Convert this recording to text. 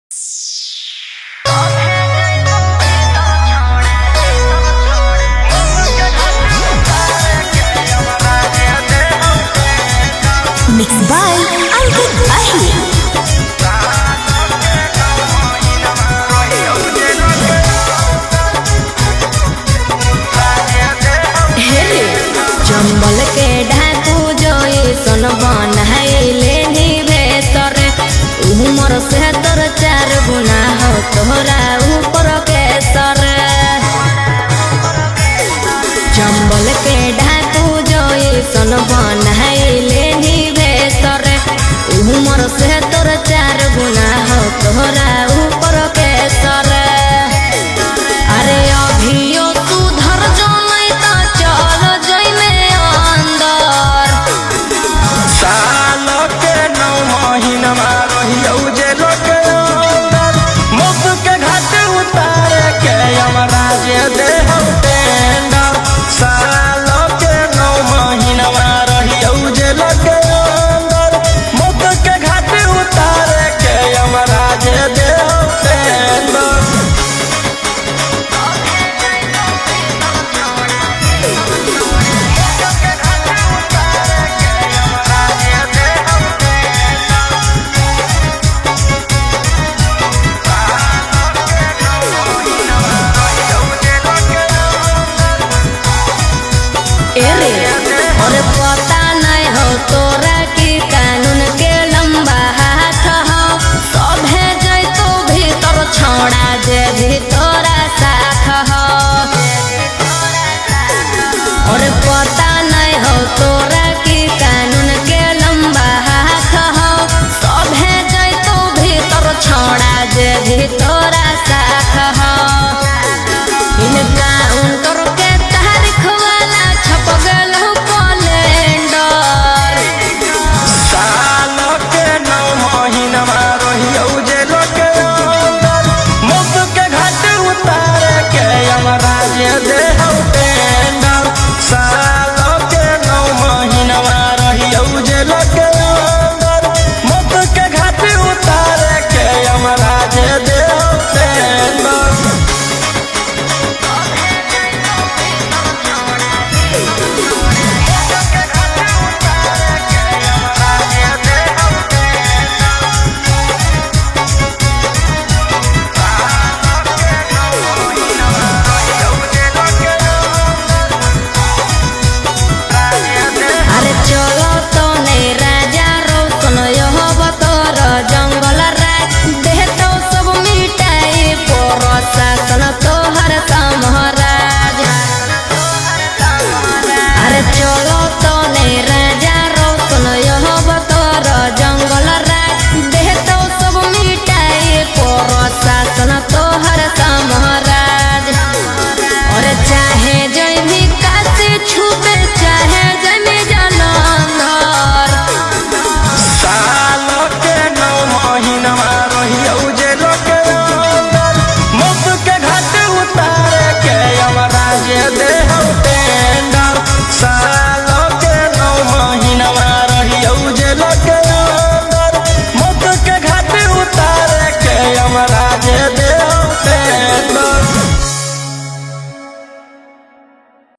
Mixed by Albert Ahir. Chambal के ढाकू जोई सन बनहाइले निवेशर उमर से तोर 4 गुना हो तोहरा ऊपर के सर। चंबल के ढाकू जोई सन बनहाइले निवेशर उमर से तोर 4 गुना हो तोहरा ऊपर के सर। अरे अभियो सुधर जो नहीं तो चल जइने अंदर। साल के 9 महीना रहियो जे लोग अंदर मुख के घाट उतारे के यमराज दे हम टेंडर। साल के 9 महीना रहियो जे लोग अंदर मुख के घाट उतारे के यमराज दे हम टेंडर। और पता नहीं हो तोरा की कानून के लंबा हाथ हो सभे जैतो भीतर छोड़ा जे भीतरा साख हो। और पता नहीं हो तोरा की कानून के लंबा हाथ हो सभे जैतो भीतर छोड़ा जे भीतर